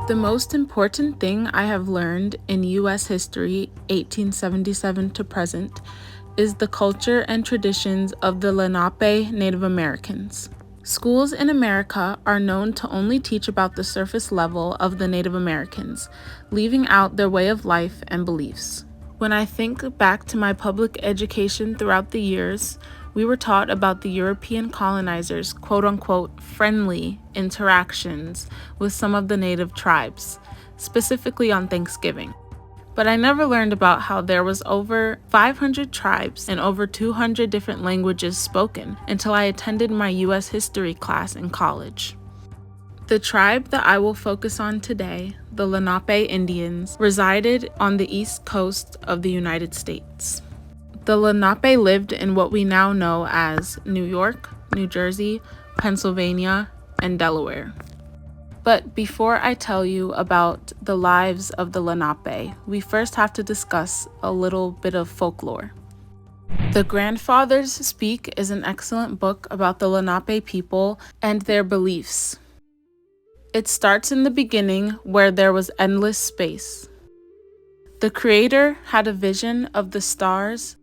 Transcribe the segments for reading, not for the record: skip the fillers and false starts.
The most important thing I have learned in U.S. history, 1877 to present, is the culture and traditions of the Lenape Native Americans. Schools in America are known to only teach about the surface level of the Native Americans, leaving out their way of life and beliefs. When I think back to my public education throughout the years, we were taught about the European colonizers' quote-unquote friendly interactions with some of the native tribes, specifically on Thanksgiving. But I never learned about how there was over 500 tribes and over 200 different languages spoken until I attended my U.S. history class in college. The tribe that I will focus on today, the Lenape Indians, resided on the east coast of the United States. The Lenape lived in what we now know as New York, New Jersey, Pennsylvania, and Delaware. But before I tell you about the lives of the Lenape, we first have to discuss a little bit of folklore. The Grandfathers Speak is an excellent book about the Lenape people and their beliefs. It starts in the beginning where there was endless space. The Creator had a vision of the stars,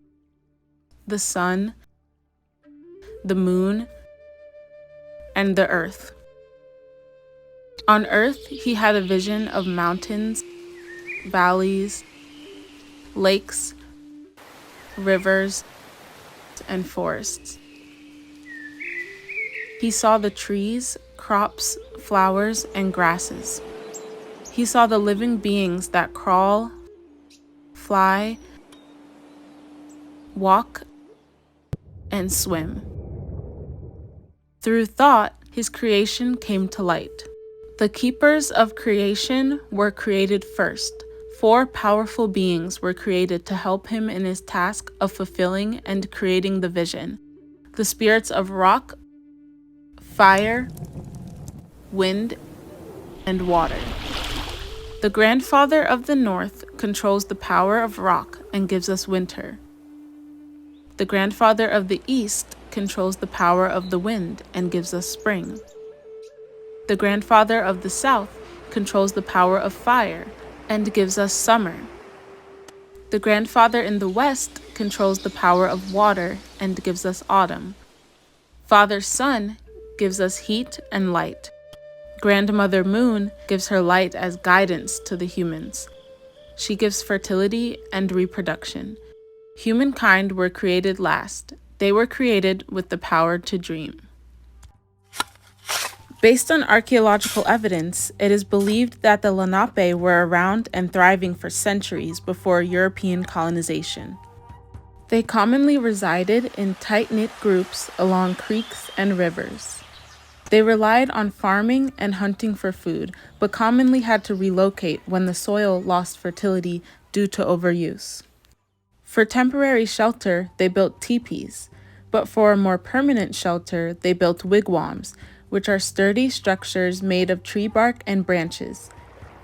the sun, the moon, and the earth. On earth, he had a vision of mountains, valleys, lakes, rivers, and forests. He saw the trees, crops, flowers, and grasses. He saw the living beings that crawl, fly, walk, and swim. Through thought, his creation came to light. The keepers of creation were created first. 4 powerful beings were created to help him in his task of fulfilling and creating the vision. The spirits of rock, fire, wind, and water. The grandfather of the north controls the power of rock and gives us winter. The grandfather of the east controls the power of the wind and gives us spring. The grandfather of the south controls the power of fire and gives us summer. The grandfather in the west controls the power of water and gives us autumn. Father Sun gives us heat and light. Grandmother Moon gives her light as guidance to the humans. She gives fertility and reproduction. Humankind were created last. They were created with the power to dream. Based on archaeological evidence, it is believed that the Lenape were around and thriving for centuries before European colonization. They commonly resided in tight-knit groups along creeks and rivers. They relied on farming and hunting for food, but commonly had to relocate when the soil lost fertility due to overuse. For temporary shelter, they built teepees, but for a more permanent shelter, they built wigwams, which are sturdy structures made of tree bark and branches.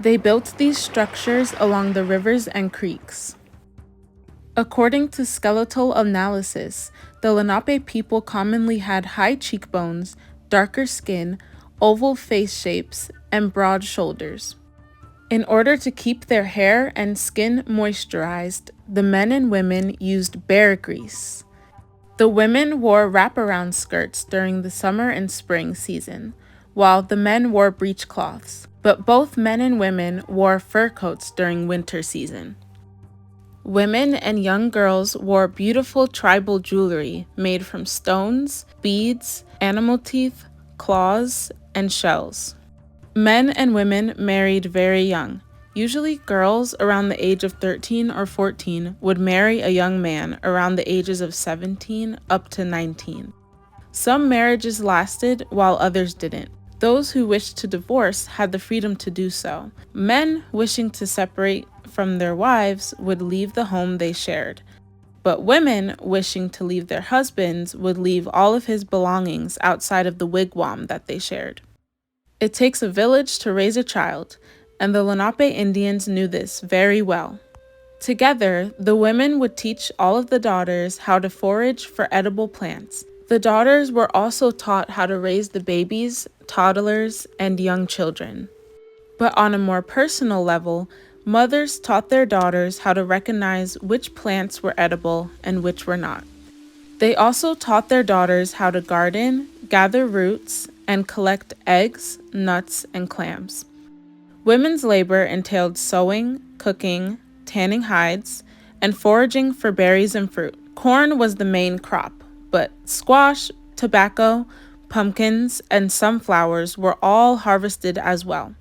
They built these structures along the rivers and creeks. According to skeletal analysis, the Lenape people commonly had high cheekbones, darker skin, oval face shapes, and broad shoulders. In order to keep their hair and skin moisturized, the men and women used bear grease. The women wore wraparound skirts during the summer and spring season, while the men wore breechcloths, but both men and women wore fur coats during winter season. Women and young girls wore beautiful tribal jewelry made from stones, beads, animal teeth, claws, and shells. Men and women married very young. Usually girls around the age of 13 or 14 would marry a young man around the ages of 17 up to 19. Some marriages lasted while others didn't. Those who wished to divorce had the freedom to do so. Men wishing to separate from their wives would leave the home they shared. But women wishing to leave their husbands would leave all of his belongings outside of the wigwam that they shared. It takes a village to raise a child, and the Lenape Indians knew this very well. Together, the women would teach all of the daughters how to forage for edible plants. The daughters were also taught how to raise the babies, toddlers, and young children. But on a more personal level, mothers taught their daughters how to recognize which plants were edible and which were not. They also taught their daughters how to garden, gather roots, and collect eggs, nuts, and clams. Women's labor entailed sewing, cooking, tanning hides, and foraging for berries and fruit. Corn was the main crop, but squash, tobacco, pumpkins, and sunflowers were all harvested as well.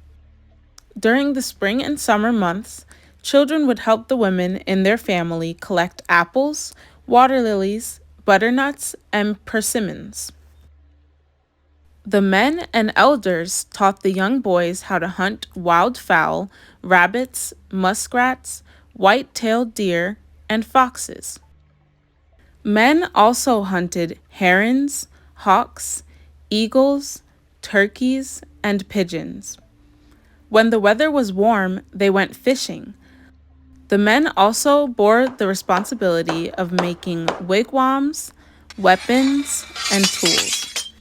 During the spring and summer months, children would help the women in their family collect apples, water lilies, butternuts, and persimmons. The men and elders taught the young boys how to hunt wildfowl, rabbits, muskrats, white-tailed deer, and foxes. Men also hunted herons, hawks, eagles, turkeys, and pigeons. When the weather was warm, they went fishing. The men also bore the responsibility of making wigwams, weapons, and tools.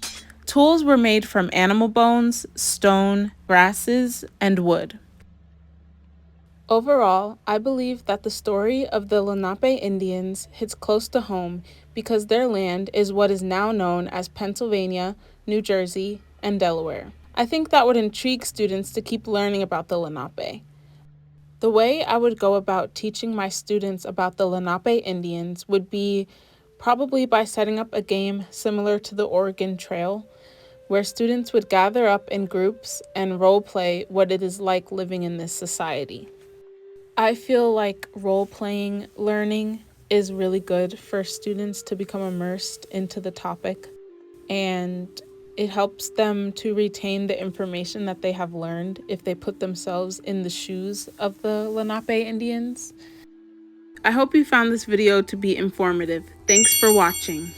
Tools were made from animal bones, stone, grasses, and wood. Overall, I believe that the story of the Lenape Indians hits close to home because their land is what is now known as Pennsylvania, New Jersey, and Delaware. I think that would intrigue students to keep learning about the Lenape. The way I would go about teaching my students about the Lenape Indians would be probably by setting up a game similar to the Oregon Trail, where students would gather up in groups and role play what it is like living in this society. I feel like role-playing learning is really good for students to become immersed into the topic, and it helps them to retain the information that they have learned if they put themselves in the shoes of the Lenape Indians. I hope you found this video to be informative. Thanks for watching.